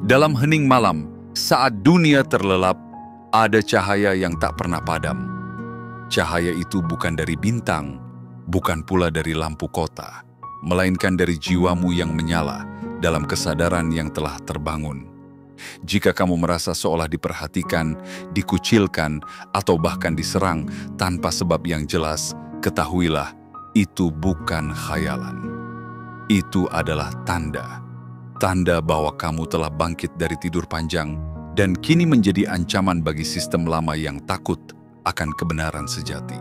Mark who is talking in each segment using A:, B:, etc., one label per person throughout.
A: Dalam hening malam, saat dunia terlelap, ada cahaya yang tak pernah padam. Cahaya itu bukan dari bintang, bukan pula dari lampu kota, melainkan dari jiwamu yang menyala dalam kesadaran yang telah terbangun. Jika kamu merasa seolah diperhatikan, dikucilkan, atau bahkan diserang tanpa sebab yang jelas, ketahuilah, itu bukan khayalan. Itu adalah tanda bahwa kamu telah bangkit dari tidur panjang dan kini menjadi ancaman bagi sistem lama yang takut akan kebenaran sejati.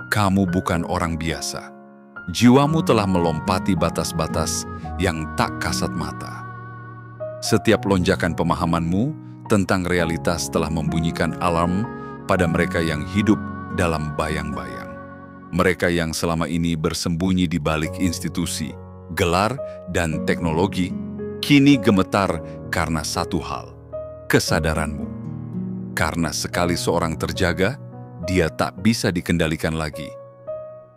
A: Kamu bukan orang biasa. Jiwamu telah melompati batas-batas yang tak kasat mata. Setiap lonjakan pemahamanmu tentang realitas telah membunyikan alarm pada mereka yang hidup dalam bayang-bayang. Mereka yang selama ini bersembunyi di balik institusi, gelar, dan teknologi, kini gemetar karena satu hal, kesadaranmu. Karena sekali seorang terjaga, dia tak bisa dikendalikan lagi.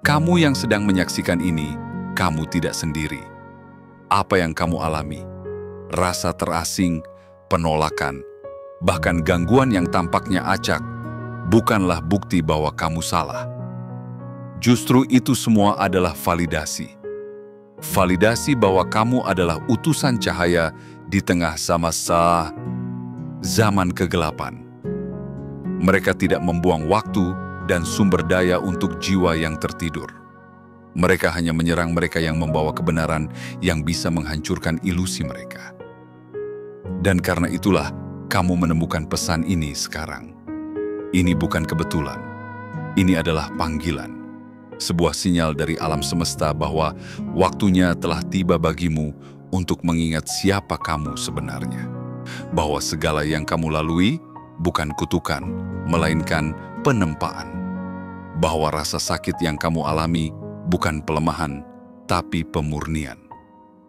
A: Kamu yang sedang menyaksikan ini, kamu tidak sendiri. Apa yang kamu alami? Rasa terasing, penolakan, bahkan gangguan yang tampaknya acak, bukanlah bukti bahwa kamu salah. Justru itu semua adalah validasi. Validasi bahwa kamu adalah utusan cahaya di tengah masa zaman kegelapan. Mereka tidak membuang waktu dan sumber daya untuk jiwa yang tertidur. Mereka hanya menyerang mereka yang membawa kebenaran yang bisa menghancurkan ilusi mereka. Dan karena itulah kamu menemukan pesan ini sekarang. Ini bukan kebetulan. Ini adalah panggilan. Sebuah sinyal dari alam semesta bahwa waktunya telah tiba bagimu untuk mengingat siapa kamu sebenarnya. Bahwa segala yang kamu lalui bukan kutukan, melainkan penempaan. Bahwa rasa sakit yang kamu alami bukan pelemahan, tapi pemurnian.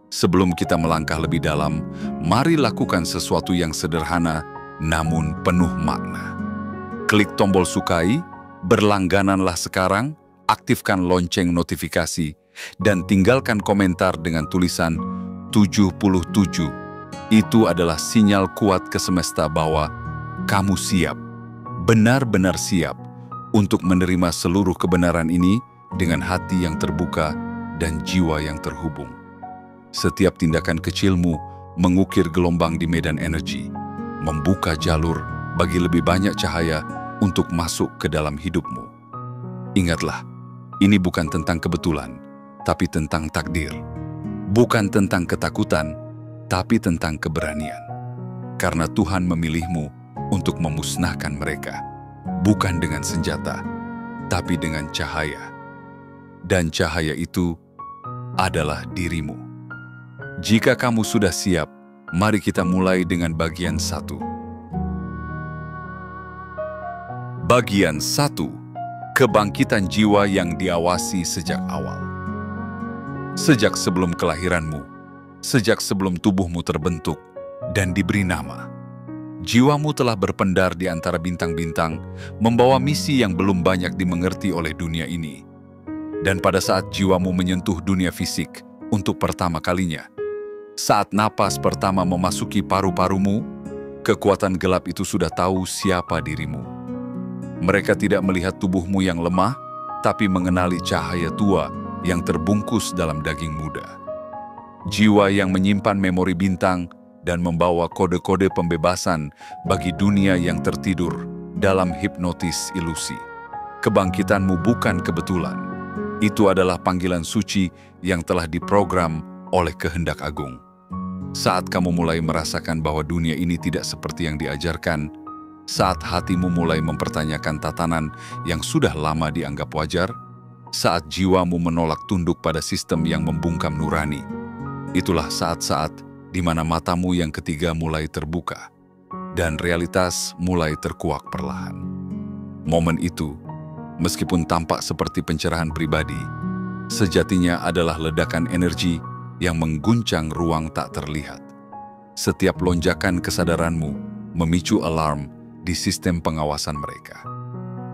A: Sebelum kita melangkah lebih dalam, mari lakukan sesuatu yang sederhana namun penuh makna. Klik tombol sukai, berlanggananlah sekarang, aktifkan lonceng notifikasi, dan tinggalkan komentar dengan tulisan 77. Itu adalah sinyal kuat ke semesta bahwa kamu siap, benar-benar siap untuk menerima seluruh kebenaran ini dengan hati yang terbuka dan jiwa yang terhubung. Setiap tindakan kecilmu mengukir gelombang di medan energi, membuka jalur bagi lebih banyak cahaya untuk masuk ke dalam hidupmu. Ingatlah, ini bukan tentang kebetulan, tapi tentang takdir. Bukan tentang ketakutan, tapi tentang keberanian. Karena Tuhan memilihmu untuk memusnahkan mereka, bukan dengan senjata, tapi dengan cahaya. Dan cahaya itu adalah dirimu. Jika kamu sudah siap, mari kita mulai dengan bagian 1. Bagian 1. Kebangkitan jiwa yang diawasi sejak awal. Sejak sebelum kelahiranmu, sejak sebelum tubuhmu terbentuk dan diberi nama, jiwamu telah berpendar di antara bintang-bintang, membawa misi yang belum banyak dimengerti oleh dunia ini. Dan pada saat jiwamu menyentuh dunia fisik untuk pertama kalinya, saat napas pertama memasuki paru-parumu, kekuatan gelap itu sudah tahu siapa dirimu. Mereka tidak melihat tubuhmu yang lemah, tapi mengenali cahaya tua yang terbungkus dalam daging muda. Jiwa yang menyimpan memori bintang dan membawa kode-kode pembebasan bagi dunia yang tertidur dalam hipnotis ilusi. Kebangkitanmu bukan kebetulan. Itu adalah panggilan suci yang telah diprogram oleh kehendak agung. Saat kamu mulai merasakan bahwa dunia ini tidak seperti yang diajarkan, saat hatimu mulai mempertanyakan tatanan yang sudah lama dianggap wajar, saat jiwamu menolak tunduk pada sistem yang membungkam nurani, itulah saat-saat di mana matamu yang ketiga mulai terbuka dan realitas mulai terkuak perlahan. Momen itu, meskipun tampak seperti pencerahan pribadi, sejatinya adalah ledakan energi yang mengguncang ruang tak terlihat. Setiap lonjakan kesadaranmu memicu alarm di sistem pengawasan mereka.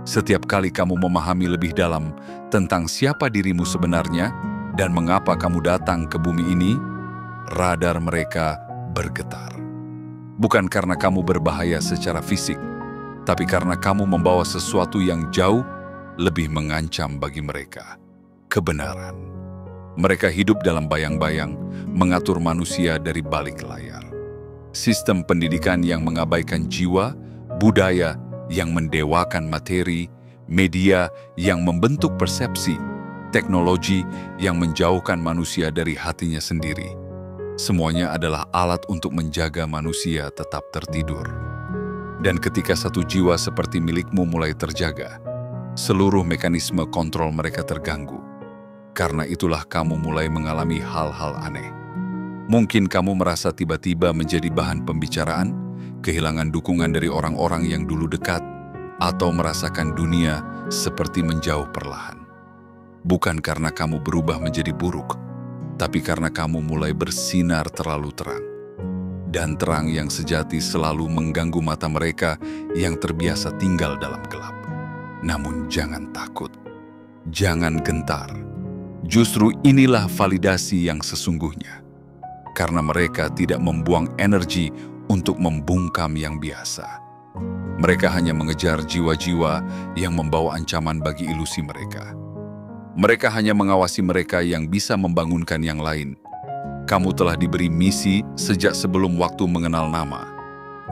A: Setiap kali kamu memahami lebih dalam tentang siapa dirimu sebenarnya dan mengapa kamu datang ke bumi ini, radar mereka bergetar. Bukan karena kamu berbahaya secara fisik, tapi karena kamu membawa sesuatu yang jauh lebih mengancam bagi mereka. Kebenaran. Mereka hidup dalam bayang-bayang, mengatur manusia dari balik layar. Sistem pendidikan yang mengabaikan jiwa, budaya yang mendewakan materi, media yang membentuk persepsi, teknologi yang menjauhkan manusia dari hatinya sendiri. Semuanya adalah alat untuk menjaga manusia tetap tertidur. Dan ketika satu jiwa seperti milikmu mulai terjaga, seluruh mekanisme kontrol mereka terganggu. Karena itulah kamu mulai mengalami hal-hal aneh. Mungkin kamu merasa tiba-tiba menjadi bahan pembicaraan, kehilangan dukungan dari orang-orang yang dulu dekat, atau merasakan dunia seperti menjauh perlahan. Bukan karena kamu berubah menjadi buruk, tapi karena kamu mulai bersinar terlalu terang. Dan terang yang sejati selalu mengganggu mata mereka yang terbiasa tinggal dalam gelap. Namun jangan takut, jangan gentar. Justru inilah validasi yang sesungguhnya. Karena mereka tidak membuang energi untuk membungkam yang biasa. Mereka hanya mengejar jiwa-jiwa yang membawa ancaman bagi ilusi mereka. Mereka hanya mengawasi mereka yang bisa membangunkan yang lain. Kamu telah diberi misi sejak sebelum waktu mengenal nama.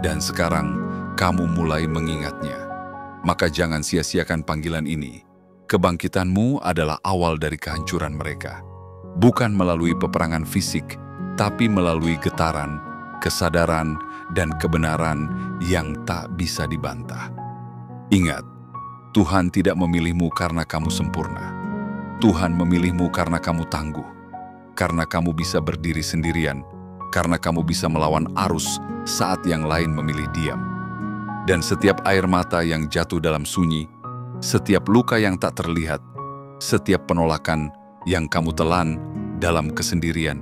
A: Dan sekarang kamu mulai mengingatnya. Maka jangan sia-siakan panggilan ini. Kebangkitanmu adalah awal dari kehancuran mereka. Bukan melalui peperangan fisik, tapi melalui getaran, kesadaran, dan kebenaran yang tak bisa dibantah. Ingat, Tuhan tidak memilihmu karena kamu sempurna. Tuhan memilihmu karena kamu tangguh, karena kamu bisa berdiri sendirian, karena kamu bisa melawan arus saat yang lain memilih diam. Dan setiap air mata yang jatuh dalam sunyi, setiap luka yang tak terlihat, setiap penolakan yang kamu telan dalam kesendirian,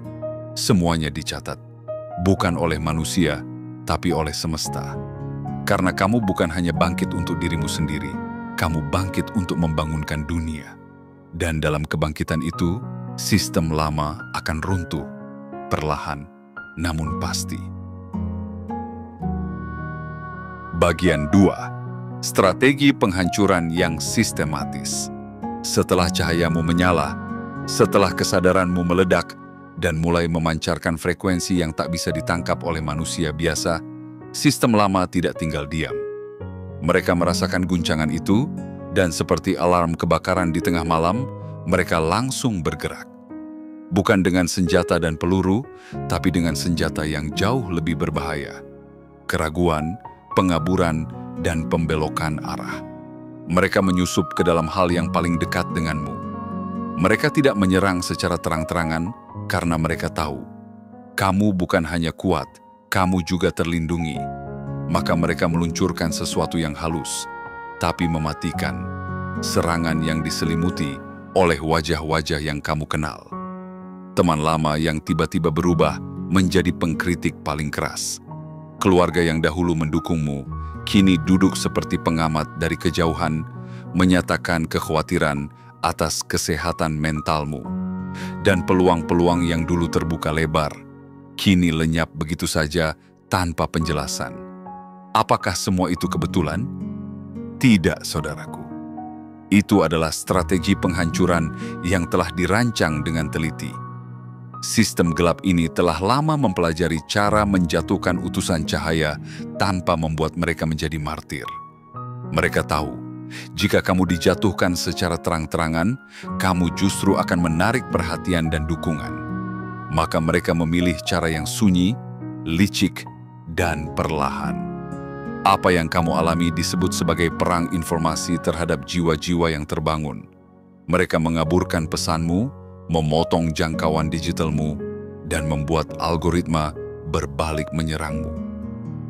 A: semuanya dicatat, bukan oleh manusia, tapi oleh semesta. Karena kamu bukan hanya bangkit untuk dirimu sendiri, kamu bangkit untuk membangunkan dunia. Dan dalam kebangkitan itu, sistem lama akan runtuh, perlahan, namun pasti. Bagian 2. Strategi penghancuran yang sistematis. Setelah cahayamu menyala, setelah kesadaranmu meledak, dan mulai memancarkan frekuensi yang tak bisa ditangkap oleh manusia biasa, sistem lama tidak tinggal diam. Mereka merasakan guncangan itu, dan seperti alarm kebakaran di tengah malam, mereka langsung bergerak. Bukan dengan senjata dan peluru, tapi dengan senjata yang jauh lebih berbahaya. Keraguan, pengaburan, dan pembelokan arah. Mereka menyusup ke dalam hal yang paling dekat denganmu. Mereka tidak menyerang secara terang-terangan karena mereka tahu, kamu bukan hanya kuat, kamu juga terlindungi. Maka mereka meluncurkan sesuatu yang halus, tapi mematikan. Serangan yang diselimuti oleh wajah-wajah yang kamu kenal. Teman lama yang tiba-tiba berubah menjadi pengkritik paling keras. Keluarga yang dahulu mendukungmu, kini duduk seperti pengamat dari kejauhan, menyatakan kekhawatiran atas kesehatan mentalmu. Dan peluang-peluang yang dulu terbuka lebar, kini lenyap begitu saja tanpa penjelasan. Apakah semua itu kebetulan? Tidak, saudaraku. Itu adalah strategi penghancuran yang telah dirancang dengan teliti. Sistem gelap ini telah lama mempelajari cara menjatuhkan utusan cahaya tanpa membuat mereka menjadi martir. Mereka tahu, jika kamu dijatuhkan secara terang-terangan, kamu justru akan menarik perhatian dan dukungan. Maka mereka memilih cara yang sunyi, licik, dan perlahan. Apa yang kamu alami disebut sebagai perang informasi terhadap jiwa-jiwa yang terbangun. Mereka mengaburkan pesanmu, memotong jangkauan digitalmu, dan membuat algoritma berbalik menyerangmu.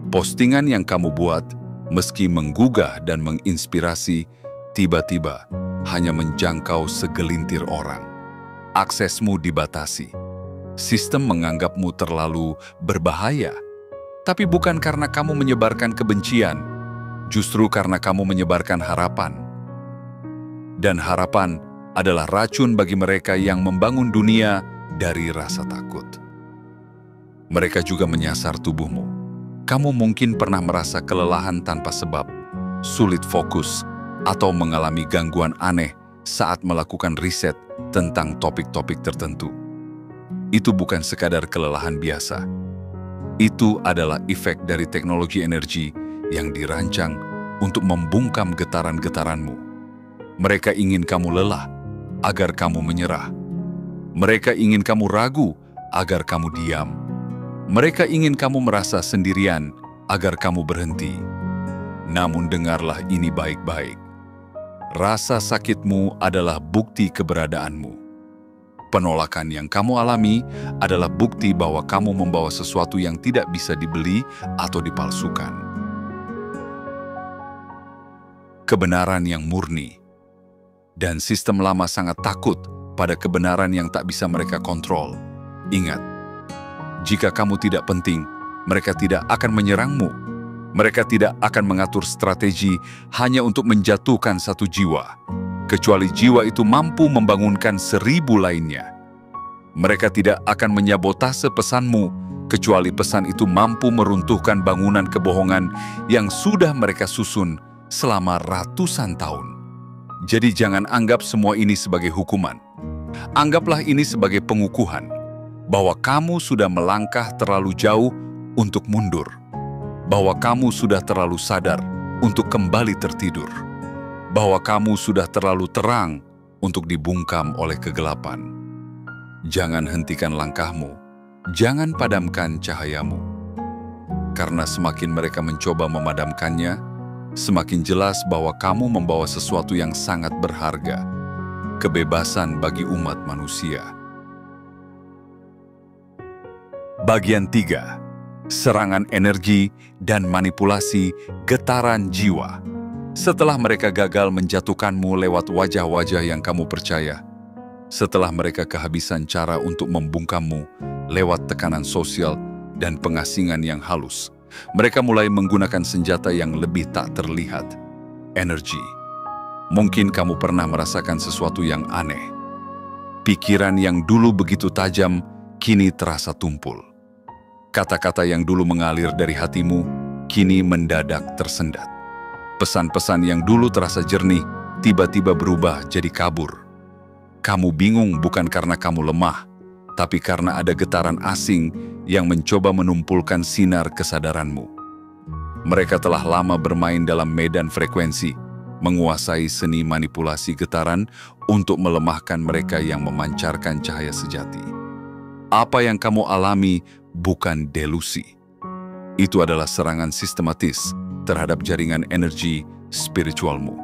A: Postingan yang kamu buat, meski menggugah dan menginspirasi, tiba-tiba hanya menjangkau segelintir orang. Aksesmu dibatasi. Sistem menganggapmu terlalu berbahaya, tapi bukan karena kamu menyebarkan kebencian, justru karena kamu menyebarkan harapan. Dan harapan adalah racun bagi mereka yang membangun dunia dari rasa takut. Mereka juga menyasar tubuhmu. Kamu mungkin pernah merasa kelelahan tanpa sebab, sulit fokus, atau mengalami gangguan aneh saat melakukan riset tentang topik-topik tertentu. Itu bukan sekadar kelelahan biasa. Itu adalah efek dari teknologi energi yang dirancang untuk membungkam getaran-getaranmu. Mereka ingin kamu lelah agar kamu menyerah. Mereka ingin kamu ragu agar kamu diam. Mereka ingin kamu merasa sendirian agar kamu berhenti. Namun dengarlah ini baik-baik. Rasa sakitmu adalah bukti keberadaanmu. Penolakan yang kamu alami adalah bukti bahwa kamu membawa sesuatu yang tidak bisa dibeli atau dipalsukan. Kebenaran yang murni. Dan sistem lama sangat takut pada kebenaran yang tak bisa mereka kontrol. Ingat, jika kamu tidak penting, mereka tidak akan menyerangmu. Mereka tidak akan mengatur strategi hanya untuk menjatuhkan satu jiwa, kecuali jiwa itu mampu membangunkan 1000 lainnya. Mereka tidak akan menyabotase pesanmu, kecuali pesan itu mampu meruntuhkan bangunan kebohongan yang sudah mereka susun selama ratusan tahun. Jadi jangan anggap semua ini sebagai hukuman. Anggaplah ini sebagai pengukuhan, bahwa kamu sudah melangkah terlalu jauh untuk mundur, bahwa kamu sudah terlalu sadar untuk kembali tertidur, bahwa kamu sudah terlalu terang untuk dibungkam oleh kegelapan. Jangan hentikan langkahmu, jangan padamkan cahayamu. Karena semakin mereka mencoba memadamkannya, semakin jelas bahwa kamu membawa sesuatu yang sangat berharga, kebebasan bagi umat manusia. Bagian 3. Serangan energi dan manipulasi getaran jiwa. Setelah mereka gagal menjatuhkanmu lewat wajah-wajah yang kamu percaya, setelah mereka kehabisan cara untuk membungkammu lewat tekanan sosial dan pengasingan yang halus, mereka mulai menggunakan senjata yang lebih tak terlihat, energi. Mungkin kamu pernah merasakan sesuatu yang aneh. Pikiran yang dulu begitu tajam, kini terasa tumpul. Kata-kata yang dulu mengalir dari hatimu, kini mendadak tersendat. Pesan-pesan yang dulu terasa jernih, tiba-tiba berubah jadi kabur. Kamu bingung bukan karena kamu lemah, tapi karena ada getaran asing yang mencoba menumpulkan sinar kesadaranmu. Mereka telah lama bermain dalam medan frekuensi, menguasai seni manipulasi getaran untuk melemahkan mereka yang memancarkan cahaya sejati. Apa yang kamu alami bukan delusi. Itu adalah serangan sistematis terhadap jaringan energi spiritualmu.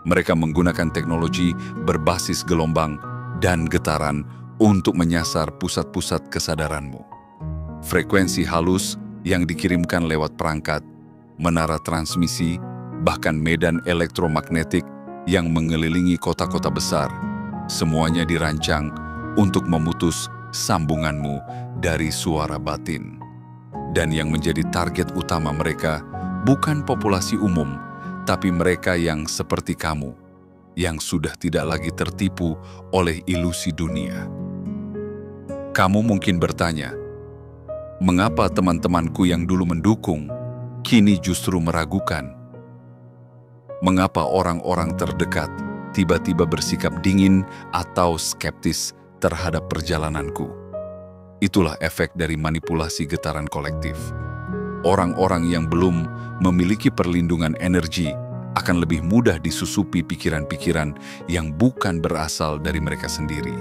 A: Mereka menggunakan teknologi berbasis gelombang dan getaran untuk menyasar pusat-pusat kesadaranmu. Frekuensi halus yang dikirimkan lewat perangkat, menara transmisi, bahkan medan elektromagnetik yang mengelilingi kota-kota besar, semuanya dirancang untuk memutus sambunganmu dari suara batin. Dan yang menjadi target utama mereka bukan populasi umum, tapi mereka yang seperti kamu, yang sudah tidak lagi tertipu oleh ilusi dunia. Kamu mungkin bertanya, mengapa teman-temanku yang dulu mendukung, kini justru meragukan? Mengapa orang-orang terdekat tiba-tiba bersikap dingin atau skeptis terhadap perjalananku? Itulah efek dari manipulasi getaran kolektif. Orang-orang yang belum memiliki perlindungan energi akan lebih mudah disusupi pikiran-pikiran yang bukan berasal dari mereka sendiri.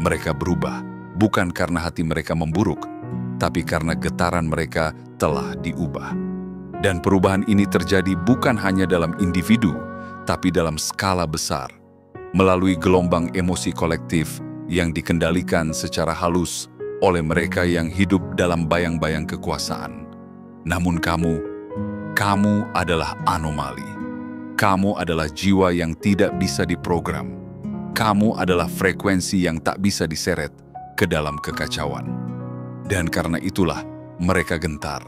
A: Mereka berubah bukan karena hati mereka memburuk, tapi karena getaran mereka telah diubah. Dan perubahan ini terjadi bukan hanya dalam individu, tapi dalam skala besar, melalui gelombang emosi kolektif yang dikendalikan secara halus oleh mereka yang hidup dalam bayang-bayang kekuasaan. Namun kamu adalah anomali. Kamu adalah jiwa yang tidak bisa diprogram. Kamu adalah frekuensi yang tak bisa diseret ke dalam kekacauan. Dan karena itulah mereka gentar.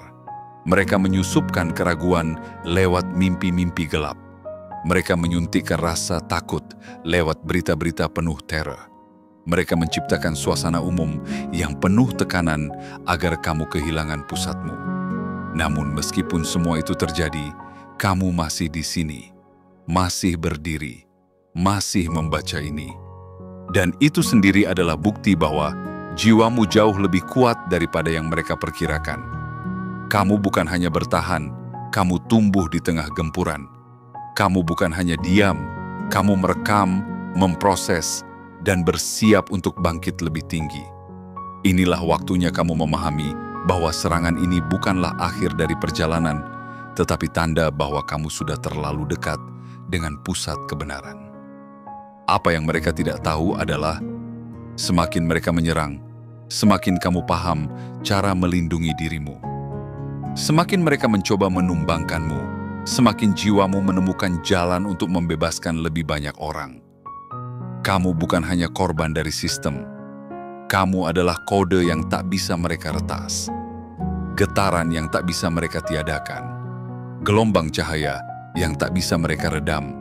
A: Mereka menyusupkan keraguan lewat mimpi-mimpi gelap. Mereka menyuntikkan rasa takut lewat berita-berita penuh teror. Mereka menciptakan suasana umum yang penuh tekanan agar kamu kehilangan pusatmu. Namun meskipun semua itu terjadi, kamu masih di sini, masih berdiri, masih membaca ini. Dan itu sendiri adalah bukti bahwa jiwamu jauh lebih kuat daripada yang mereka perkirakan. Kamu bukan hanya bertahan, kamu tumbuh di tengah gempuran. Kamu bukan hanya diam, kamu merekam, memproses, dan bersiap untuk bangkit lebih tinggi. Inilah waktunya kamu memahami bahwa serangan ini bukanlah akhir dari perjalanan, tetapi tanda bahwa kamu sudah terlalu dekat dengan pusat kebenaran. Apa yang mereka tidak tahu adalah, semakin mereka menyerang, semakin kamu paham cara melindungi dirimu. Semakin mereka mencoba menumbangkanmu, semakin jiwamu menemukan jalan untuk membebaskan lebih banyak orang. Kamu bukan hanya korban dari sistem. Kamu adalah kode yang tak bisa mereka retas. Getaran yang tak bisa mereka tiadakan. Gelombang cahaya yang tak bisa mereka redam.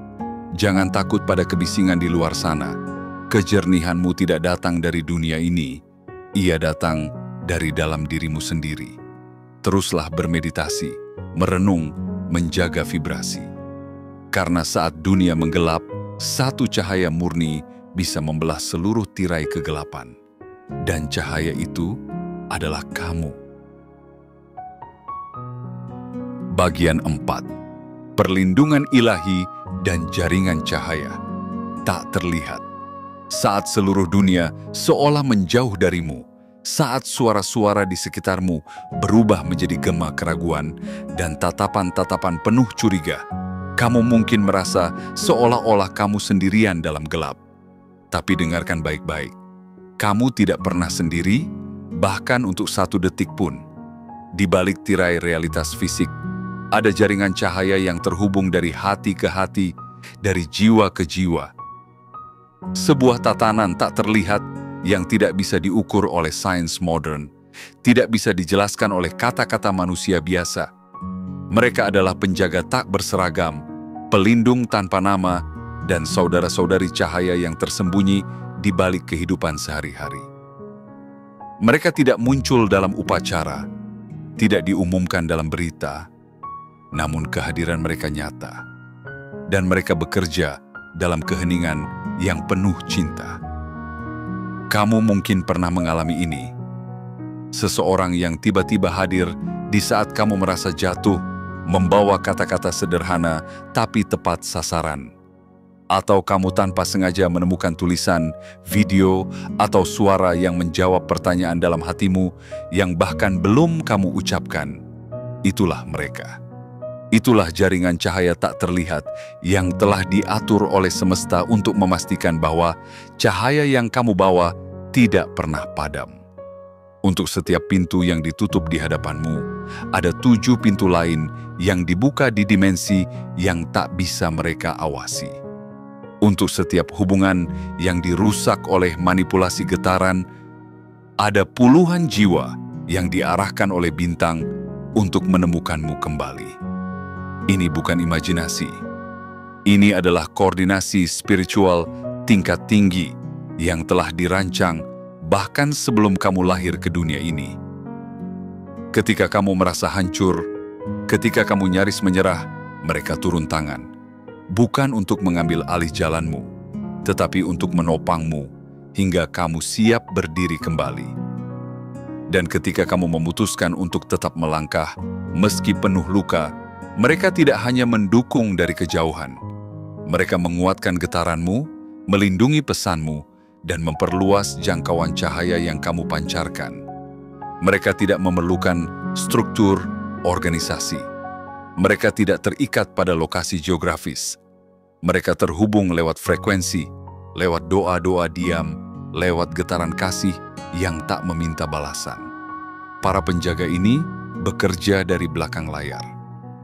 A: Jangan takut pada kebisingan di luar sana. Kejernihanmu tidak datang dari dunia ini. Ia datang dari dalam dirimu sendiri. Teruslah bermeditasi, merenung, menjaga vibrasi. Karena saat dunia menggelap, satu cahaya murni bisa membelah seluruh tirai kegelapan. Dan cahaya itu adalah kamu. Bagian 4. Perlindungan ilahi dan jaringan cahaya tak terlihat. Saat seluruh dunia seolah menjauh darimu, saat suara-suara di sekitarmu berubah menjadi gema keraguan dan tatapan-tatapan penuh curiga, kamu mungkin merasa seolah-olah kamu sendirian dalam gelap. Tapi dengarkan baik-baik, kamu tidak pernah sendiri, bahkan untuk satu detik pun. Di balik tirai realitas fisik, ada jaringan cahaya yang terhubung dari hati ke hati, dari jiwa ke jiwa. Sebuah tatanan tak terlihat yang tidak bisa diukur oleh sains modern, tidak bisa dijelaskan oleh kata-kata manusia biasa. Mereka adalah penjaga tak berseragam, pelindung tanpa nama, dan saudara-saudari cahaya yang tersembunyi di balik kehidupan sehari-hari. Mereka tidak muncul dalam upacara, tidak diumumkan dalam berita, namun kehadiran mereka nyata, dan mereka bekerja dalam keheningan yang penuh cinta. Kamu mungkin pernah mengalami ini. Seseorang yang tiba-tiba hadir di saat kamu merasa jatuh, membawa kata-kata sederhana tapi tepat sasaran. Atau kamu tanpa sengaja menemukan tulisan, video, atau suara yang menjawab pertanyaan dalam hatimu yang bahkan belum kamu ucapkan. Itulah mereka. Itulah jaringan cahaya tak terlihat yang telah diatur oleh semesta untuk memastikan bahwa cahaya yang kamu bawa tidak pernah padam. Untuk setiap pintu yang ditutup di hadapanmu, ada 7 pintu lain yang dibuka di dimensi yang tak bisa mereka awasi. Untuk setiap hubungan yang dirusak oleh manipulasi getaran, ada puluhan jiwa yang diarahkan oleh bintang untuk menemukanmu kembali. Ini bukan imajinasi. Ini adalah koordinasi spiritual tingkat tinggi yang telah dirancang bahkan sebelum kamu lahir ke dunia ini. Ketika kamu merasa hancur, ketika kamu nyaris menyerah, mereka turun tangan. Bukan untuk mengambil alih jalanmu, tetapi untuk menopangmu hingga kamu siap berdiri kembali. Dan ketika kamu memutuskan untuk tetap melangkah, meski penuh luka, mereka tidak hanya mendukung dari kejauhan. Mereka menguatkan getaranmu, melindungi pesanmu, dan memperluas jangkauan cahaya yang kamu pancarkan. Mereka tidak memerlukan struktur organisasi. Mereka tidak terikat pada lokasi geografis. Mereka terhubung lewat frekuensi, lewat doa-doa diam, lewat getaran kasih yang tak meminta balasan. Para penjaga ini bekerja dari belakang layar.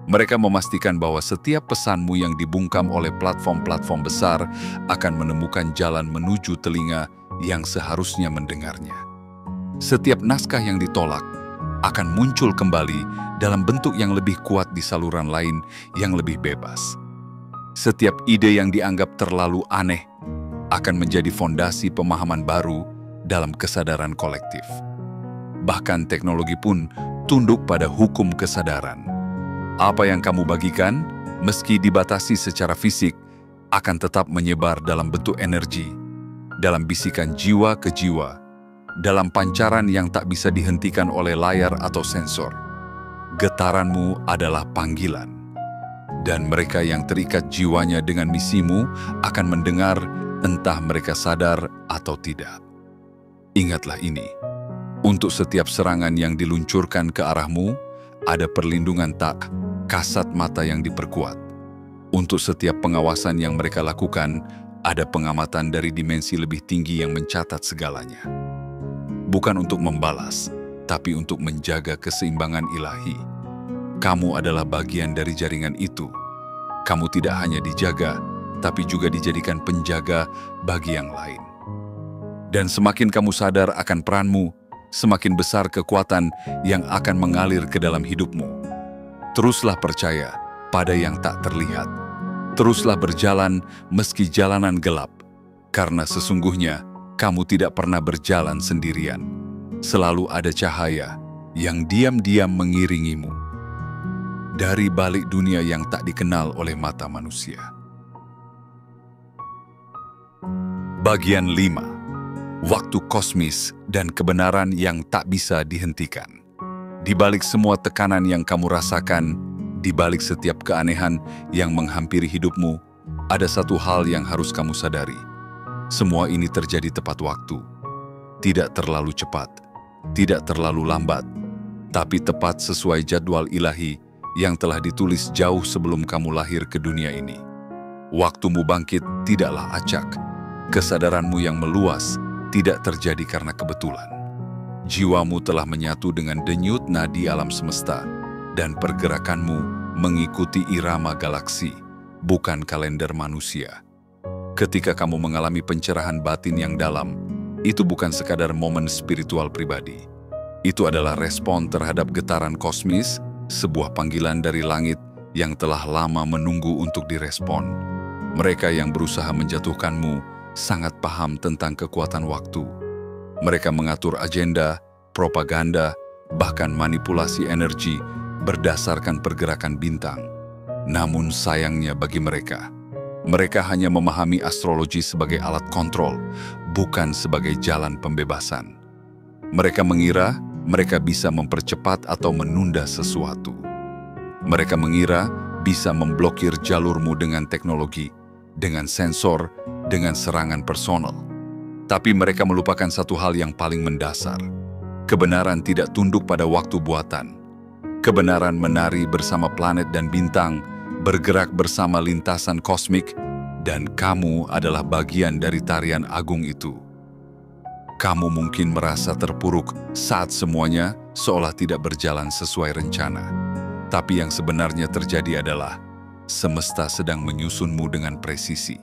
A: Mereka memastikan bahwa setiap pesanmu yang dibungkam oleh platform-platform besar akan menemukan jalan menuju telinga yang seharusnya mendengarnya. Setiap naskah yang ditolak akan muncul kembali dalam bentuk yang lebih kuat di saluran lain yang lebih bebas. Setiap ide yang dianggap terlalu aneh akan menjadi fondasi pemahaman baru dalam kesadaran kolektif. Bahkan teknologi pun tunduk pada hukum kesadaran. Apa yang kamu bagikan, meski dibatasi secara fisik, akan tetap menyebar dalam bentuk energi, dalam bisikan jiwa ke jiwa, dalam pancaran yang tak bisa dihentikan oleh layar atau sensor. Getaranmu adalah panggilan, dan mereka yang terikat jiwanya dengan misimu akan mendengar entah mereka sadar atau tidak. Ingatlah ini, untuk setiap serangan yang diluncurkan ke arahmu, ada perlindungan tak kasat mata yang diperkuat. Untuk setiap pengawasan yang mereka lakukan, ada pengamatan dari dimensi lebih tinggi yang mencatat segalanya. Bukan untuk membalas, tapi untuk menjaga keseimbangan ilahi. Kamu adalah bagian dari jaringan itu. Kamu tidak hanya dijaga, tapi juga dijadikan penjaga bagi yang lain. Dan semakin kamu sadar akan peranmu, semakin besar kekuatan yang akan mengalir ke dalam hidupmu. Teruslah percaya pada yang tak terlihat. Teruslah berjalan meski jalanan gelap, karena sesungguhnya kamu tidak pernah berjalan sendirian. Selalu ada cahaya yang diam-diam mengiringimu dari balik dunia yang tak dikenal oleh mata manusia. Bagian 5. Waktu kosmis dan kebenaran yang tak bisa dihentikan. Di balik semua tekanan yang kamu rasakan, di balik setiap keanehan yang menghampiri hidupmu, ada satu hal yang harus kamu sadari. Semua ini terjadi tepat waktu. Tidak terlalu cepat, tidak terlalu lambat, tapi tepat sesuai jadwal ilahi yang telah ditulis jauh sebelum kamu lahir ke dunia ini. Waktumu bangkit tidaklah acak. Kesadaranmu yang meluas tidak terjadi karena kebetulan. Jiwamu telah menyatu dengan denyut nadi alam semesta, dan pergerakanmu mengikuti irama galaksi, bukan kalender manusia. Ketika kamu mengalami pencerahan batin yang dalam, itu bukan sekadar momen spiritual pribadi. Itu adalah respon terhadap getaran kosmis, sebuah panggilan dari langit yang telah lama menunggu untuk direspon. Mereka yang berusaha menjatuhkanmu sangat paham tentang kekuatan waktu. Mereka mengatur agenda, propaganda, bahkan manipulasi energi berdasarkan pergerakan bintang. Namun sayangnya bagi mereka, mereka hanya memahami astrologi sebagai alat kontrol, bukan sebagai jalan pembebasan. Mereka mengira mereka bisa mempercepat atau menunda sesuatu. Mereka mengira bisa memblokir jalurmu dengan teknologi, dengan sensor, dengan serangan personal. Tapi mereka melupakan satu hal yang paling mendasar. Kebenaran tidak tunduk pada waktu buatan. Kebenaran menari bersama planet dan bintang, bergerak bersama lintasan kosmik, dan kamu adalah bagian dari tarian agung itu. Kamu mungkin merasa terpuruk saat semuanya seolah tidak berjalan sesuai rencana. Tapi yang sebenarnya terjadi adalah semesta sedang menyusunmu dengan presisi.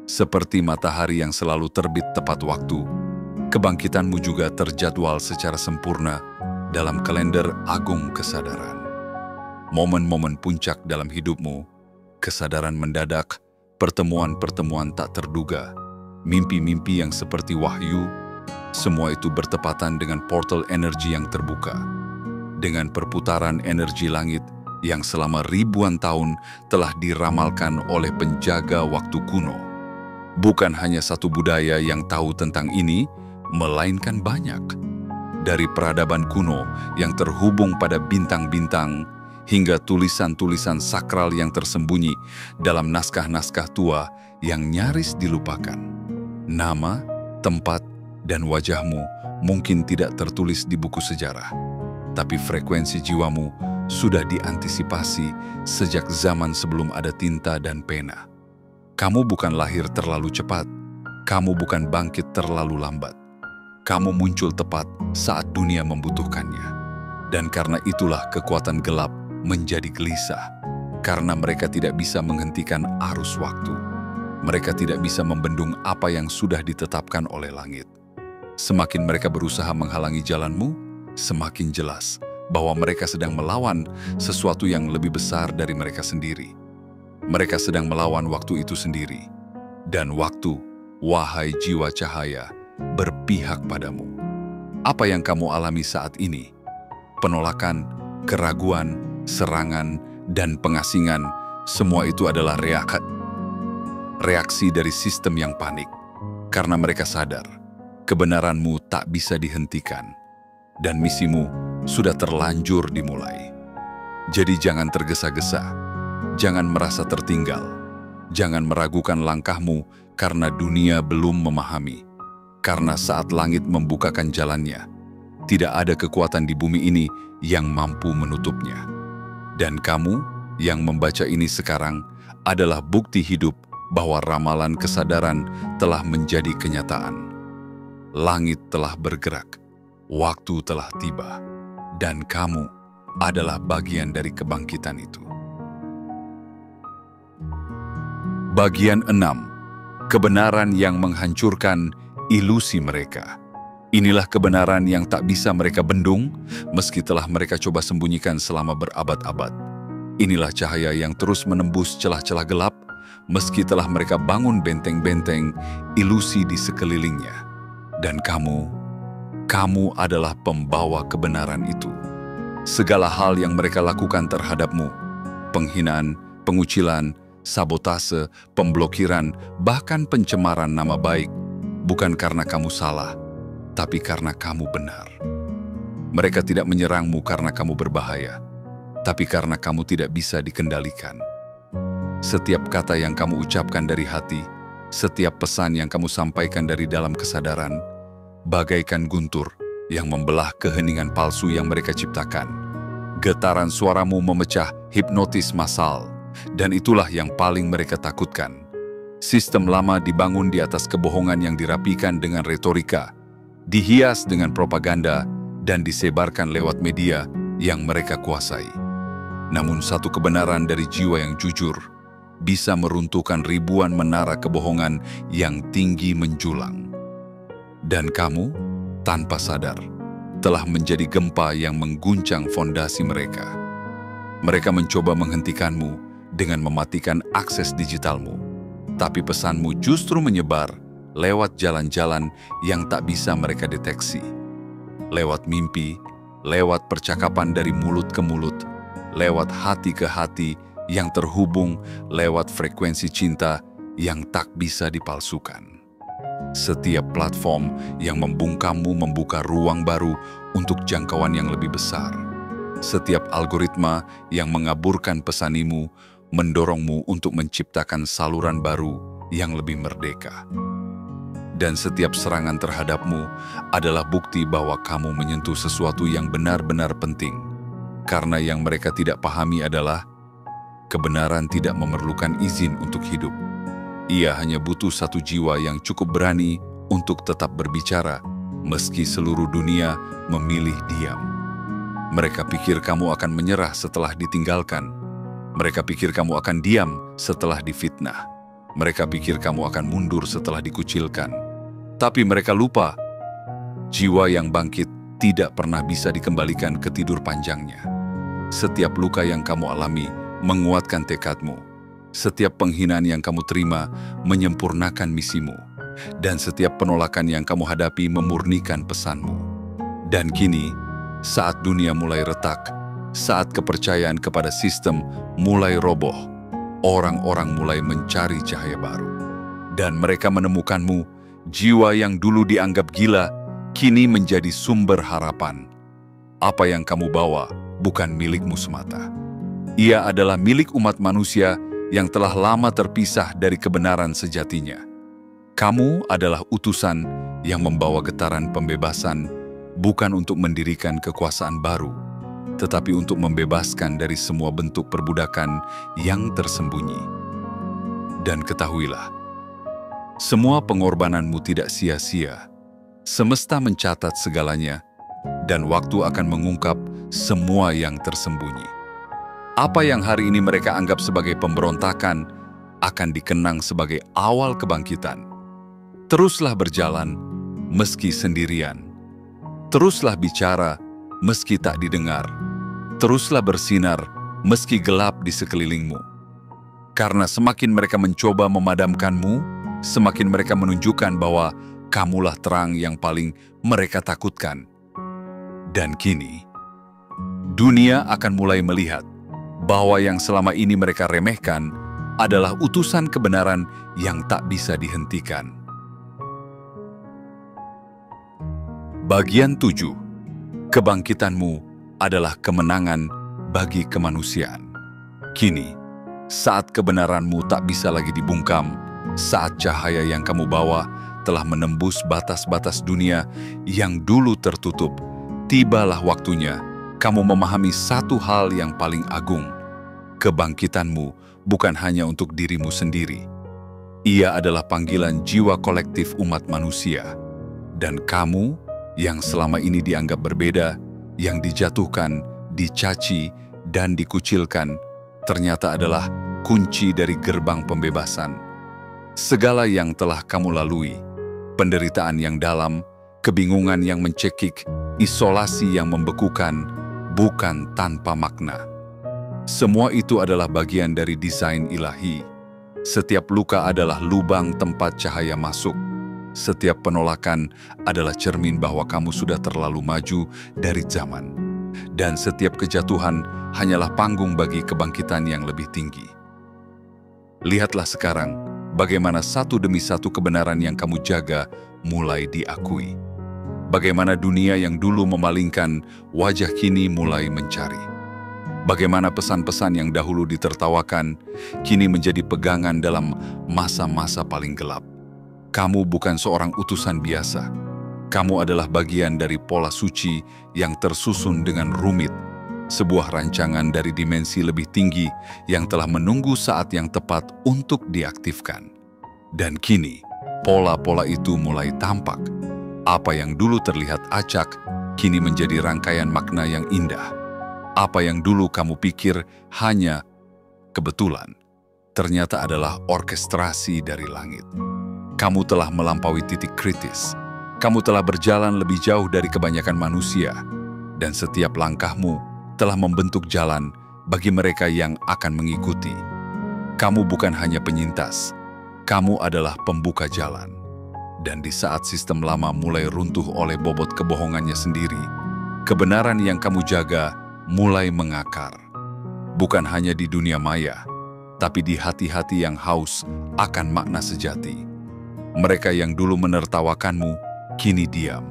A: Seperti matahari yang selalu terbit tepat waktu, kebangkitanmu juga terjadwal secara sempurna dalam kalender agung kesadaran. Momen-momen puncak dalam hidupmu, kesadaran mendadak, pertemuan-pertemuan tak terduga, mimpi-mimpi yang seperti wahyu, semua itu bertepatan dengan portal energi yang terbuka, dengan perputaran energi langit yang selama ribuan tahun telah diramalkan oleh penjaga waktu kuno. Bukan hanya satu budaya yang tahu tentang ini, melainkan banyak. Dari peradaban kuno yang terhubung pada bintang-bintang, hingga tulisan-tulisan sakral yang tersembunyi dalam naskah-naskah tua yang nyaris dilupakan. Nama, tempat, dan wajahmu mungkin tidak tertulis di buku sejarah, tapi frekuensi jiwamu sudah diantisipasi sejak zaman sebelum ada tinta dan pena. Kamu bukan lahir terlalu cepat, kamu bukan bangkit terlalu lambat. Kamu muncul tepat saat dunia membutuhkannya. Dan karena itulah kekuatan gelap menjadi gelisah, karena mereka tidak bisa menghentikan arus waktu. Mereka tidak bisa membendung apa yang sudah ditetapkan oleh langit. Semakin mereka berusaha menghalangi jalanmu, semakin jelas bahwa mereka sedang melawan sesuatu yang lebih besar dari mereka sendiri. Mereka sedang melawan waktu itu sendiri. Dan waktu, wahai jiwa cahaya, berpihak padamu. Apa yang kamu alami saat ini? penolakan, keraguan, serangan, dan pengasingan, semua itu adalah reaksi dari sistem yang panik. Karena mereka sadar, kebenaranmu tak bisa dihentikan, dan misimu sudah terlanjur dimulai. Jadi jangan tergesa-gesa, jangan merasa tertinggal, jangan meragukan langkahmu karena dunia belum memahami. Karena saat langit membukakan jalannya, tidak ada kekuatan di bumi ini yang mampu menutupnya. Dan kamu yang membaca ini sekarang adalah bukti hidup bahwa ramalan kesadaran telah menjadi kenyataan. Langit telah bergerak, waktu telah tiba, dan kamu adalah bagian dari kebangkitan itu. Bagian 6. Kebenaran yang menghancurkan ilusi mereka. Inilah kebenaran yang tak bisa mereka bendung, meski telah mereka coba sembunyikan selama berabad-abad. Inilah cahaya yang terus menembus celah-celah gelap, meski telah mereka bangun benteng-benteng ilusi di sekelilingnya. Dan kamu adalah pembawa kebenaran itu. Segala hal yang mereka lakukan terhadapmu, penghinaan, pengucilan, sabotase, pemblokiran, bahkan pencemaran nama baik, bukan karena kamu salah, tapi karena kamu benar. Mereka tidak menyerangmu karena kamu berbahaya, tapi karena kamu tidak bisa dikendalikan. Setiap kata yang kamu ucapkan dari hati, setiap pesan yang kamu sampaikan dari dalam kesadaran, bagaikan guntur yang membelah keheningan palsu yang mereka ciptakan. Getaran suaramu memecah hipnotis massal, dan itulah yang paling mereka takutkan. Sistem lama dibangun di atas kebohongan yang dirapikan dengan retorika, dihias dengan propaganda, dan disebarkan lewat media yang mereka kuasai. Namun satu kebenaran dari jiwa yang jujur bisa meruntuhkan ribuan menara kebohongan yang tinggi menjulang. Dan kamu, tanpa sadar, telah menjadi gempa yang mengguncang fondasi mereka. Mereka mencoba menghentikanmu dengan mematikan akses digitalmu, tapi pesanmu justru menyebar lewat jalan-jalan yang tak bisa mereka deteksi. Lewat mimpi, lewat percakapan dari mulut ke mulut, lewat hati ke hati yang terhubung, lewat frekuensi cinta yang tak bisa dipalsukan. Setiap platform yang membungkammu membuka ruang baru untuk jangkauan yang lebih besar. Setiap algoritma yang mengaburkan pesanimu mendorongmu untuk menciptakan saluran baru yang lebih merdeka. Dan setiap serangan terhadapmu adalah bukti bahwa kamu menyentuh sesuatu yang benar-benar penting. Karena yang mereka tidak pahami adalah kebenaran tidak memerlukan izin untuk hidup. Ia hanya butuh satu jiwa yang cukup berani untuk tetap berbicara, meski seluruh dunia memilih diam. Mereka pikir kamu akan menyerah setelah ditinggalkan. Mereka pikir kamu akan diam setelah difitnah. Mereka pikir kamu akan mundur setelah dikucilkan. Tapi mereka lupa, jiwa yang bangkit tidak pernah bisa dikembalikan ke tidur panjangnya. Setiap luka yang kamu alami menguatkan tekadmu. Setiap penghinaan yang kamu terima menyempurnakan misimu. Dan setiap penolakan yang kamu hadapi memurnikan pesanmu. Dan kini, saat dunia mulai retak, saat kepercayaan kepada sistem mulai roboh, orang-orang mulai mencari cahaya baru. Dan mereka menemukanmu, jiwa yang dulu dianggap gila, kini menjadi sumber harapan. Apa yang kamu bawa bukan milikmu semata. Ia adalah milik umat manusia yang telah lama terpisah dari kebenaran sejatinya. Kamu adalah utusan yang membawa getaran pembebasan, bukan untuk mendirikan kekuasaan baru, tetapi untuk membebaskan dari semua bentuk perbudakan yang tersembunyi. Dan ketahuilah, semua pengorbananmu tidak sia-sia. Semesta mencatat segalanya, dan waktu akan mengungkap semua yang tersembunyi. Apa yang hari ini mereka anggap sebagai pemberontakan akan dikenang sebagai awal kebangkitan. Teruslah berjalan meski sendirian. Teruslah bicara meski tak didengar. Teruslah bersinar meski gelap di sekelilingmu. Karena semakin mereka mencoba memadamkanmu, semakin mereka menunjukkan bahwa kamulah terang yang paling mereka takutkan. Dan kini, Dunia akan mulai melihat bahwa yang selama ini mereka remehkan adalah utusan kebenaran yang tak bisa dihentikan. Bagian 7. Kebangkitanmu adalah kemenangan bagi kemanusiaan. Kini, saat kebenaranmu tak bisa lagi dibungkam, saat cahaya yang kamu bawa telah menembus batas-batas dunia yang dulu tertutup, tibalah waktunya kamu memahami satu hal yang paling agung. Kebangkitanmu bukan hanya untuk dirimu sendiri. Ia adalah panggilan jiwa kolektif umat manusia. Dan kamu yang selama ini dianggap berbeda, yang dijatuhkan, dicaci, dan dikucilkan, ternyata adalah kunci dari gerbang pembebasan. Segala yang telah kamu lalui, penderitaan yang dalam, kebingungan yang mencekik, isolasi yang membekukan, bukan tanpa makna. Semua itu adalah bagian dari desain ilahi. Setiap luka adalah lubang tempat cahaya masuk. Setiap penolakan adalah cermin bahwa kamu sudah terlalu maju dari zaman. Dan setiap kejatuhan hanyalah panggung bagi kebangkitan yang lebih tinggi. Lihatlah sekarang bagaimana satu demi satu kebenaran yang kamu jaga mulai diakui. Bagaimana dunia yang dulu memalingkan wajah kini mulai mencari. Bagaimana pesan-pesan yang dahulu ditertawakan kini menjadi pegangan dalam masa-masa paling gelap. Kamu bukan seorang utusan biasa. Kamu adalah bagian dari pola suci yang tersusun dengan rumit, sebuah rancangan dari dimensi lebih tinggi yang telah menunggu saat yang tepat untuk diaktifkan. Dan kini, pola-pola itu mulai tampak. Apa yang dulu terlihat acak, kini menjadi rangkaian makna yang indah. Apa yang dulu kamu pikir hanya kebetulan, ternyata adalah orkestrasi dari langit. Kamu telah melampaui titik kritis. Kamu telah berjalan lebih jauh dari kebanyakan manusia. Dan setiap langkahmu telah membentuk jalan bagi mereka yang akan mengikuti. Kamu bukan hanya penyintas. Kamu adalah pembuka jalan. Dan di saat sistem lama mulai runtuh oleh bobot kebohongannya sendiri, kebenaran yang kamu jaga mulai mengakar. Bukan hanya di dunia maya, tapi di hati-hati yang haus akan makna sejati. Mereka yang dulu menertawakanmu, kini diam.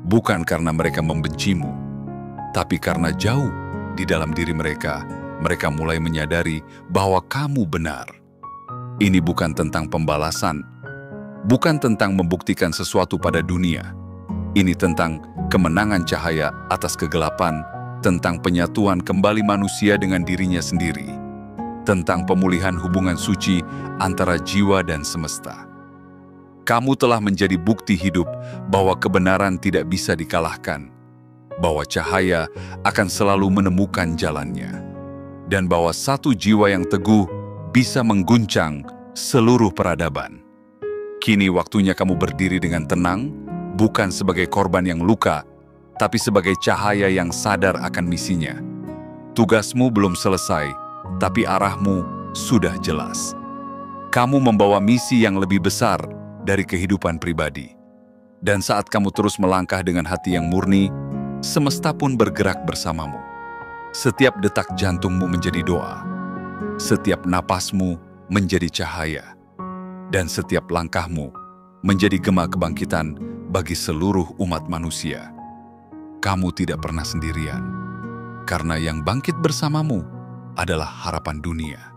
A: Bukan karena mereka membencimu, tapi karena jauh di dalam diri mereka, mereka mulai menyadari bahwa kamu benar. Ini bukan tentang pembalasan, bukan tentang membuktikan sesuatu pada dunia. Ini tentang kemenangan cahaya atas kegelapan, tentang penyatuan kembali manusia dengan dirinya sendiri, tentang pemulihan hubungan suci antara jiwa dan semesta. Kamu telah menjadi bukti hidup bahwa kebenaran tidak bisa dikalahkan, bahwa cahaya akan selalu menemukan jalannya, dan bahwa satu jiwa yang teguh bisa mengguncang seluruh peradaban. Kini waktunya kamu berdiri dengan tenang, bukan sebagai korban yang luka, tapi sebagai cahaya yang sadar akan misinya. Tugasmu belum selesai, tapi arahmu sudah jelas. Kamu membawa misi yang lebih besar dari kehidupan pribadi. Dan saat kamu terus melangkah dengan hati yang murni, semesta pun bergerak bersamamu. Setiap detak jantungmu menjadi doa. Setiap napasmu menjadi cahaya. Dan setiap langkahmu menjadi gema kebangkitan bagi seluruh umat manusia. Kamu tidak pernah sendirian, karena yang bangkit bersamamu adalah harapan dunia.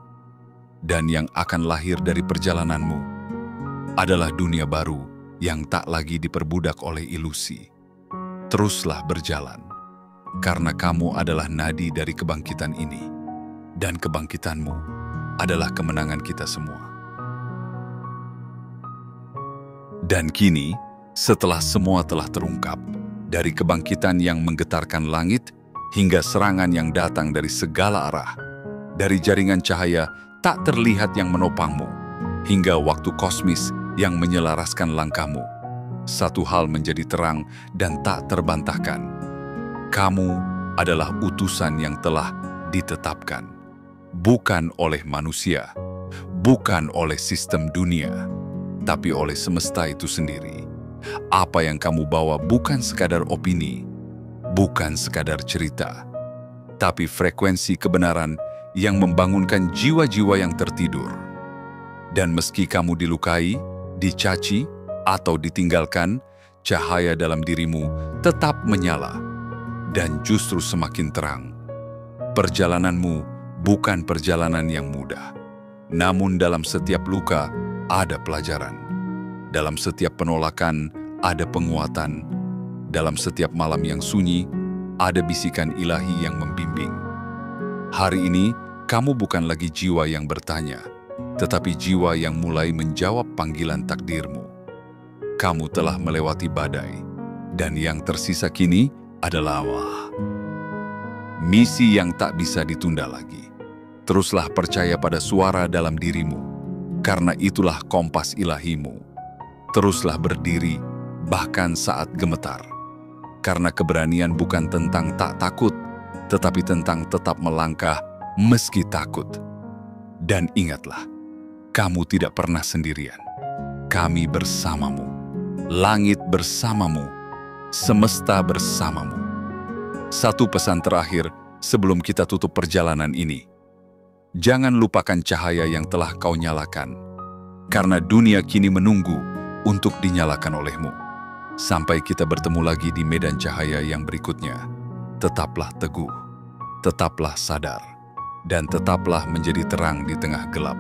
A: Dan yang akan lahir dari perjalananmu adalah dunia baru yang tak lagi diperbudak oleh ilusi. Teruslah berjalan, karena kamu adalah nadi dari kebangkitan ini, dan kebangkitanmu adalah kemenangan kita semua. Dan kini, setelah semua telah terungkap, dari kebangkitan yang menggetarkan langit hingga serangan yang datang dari segala arah, dari jaringan cahaya tak terlihat yang menopangmu, hingga waktu kosmis yang menyelaraskan langkahmu, satu hal menjadi terang dan tak terbantahkan. Kamu adalah utusan yang telah ditetapkan, bukan oleh manusia, bukan oleh sistem dunia, tapi oleh semesta itu sendiri. Apa yang kamu bawa bukan sekadar opini, bukan sekadar cerita, tapi frekuensi kebenaran yang membangunkan jiwa-jiwa yang tertidur. Dan meski kamu dilukai, dicaci, atau ditinggalkan, cahaya dalam dirimu tetap menyala dan justru semakin terang. Perjalananmu bukan perjalanan yang mudah, namun dalam setiap luka ada pelajaran. Dalam setiap penolakan ada penguatan. Dalam setiap malam yang sunyi ada bisikan ilahi yang membimbing. Hari ini kamu bukan lagi jiwa yang bertanya, tetapi jiwa yang mulai menjawab panggilan takdirmu. Kamu telah melewati badai, dan yang tersisa kini adalah misi yang tak bisa ditunda lagi. Teruslah percaya pada suara dalam dirimu, karena itulah kompas ilahimu. Teruslah berdiri, bahkan saat gemetar. Karena keberanian bukan tentang tak takut, tetapi tentang tetap melangkah meski takut. Dan ingatlah, kamu tidak pernah sendirian. Kami bersamamu. Langit bersamamu, semesta bersamamu. Satu pesan terakhir sebelum kita tutup perjalanan ini. Jangan lupakan cahaya yang telah kau nyalakan, karena dunia kini menunggu untuk dinyalakan olehmu. Sampai kita bertemu lagi di medan cahaya yang berikutnya, tetaplah teguh, tetaplah sadar, dan tetaplah menjadi terang di tengah gelap.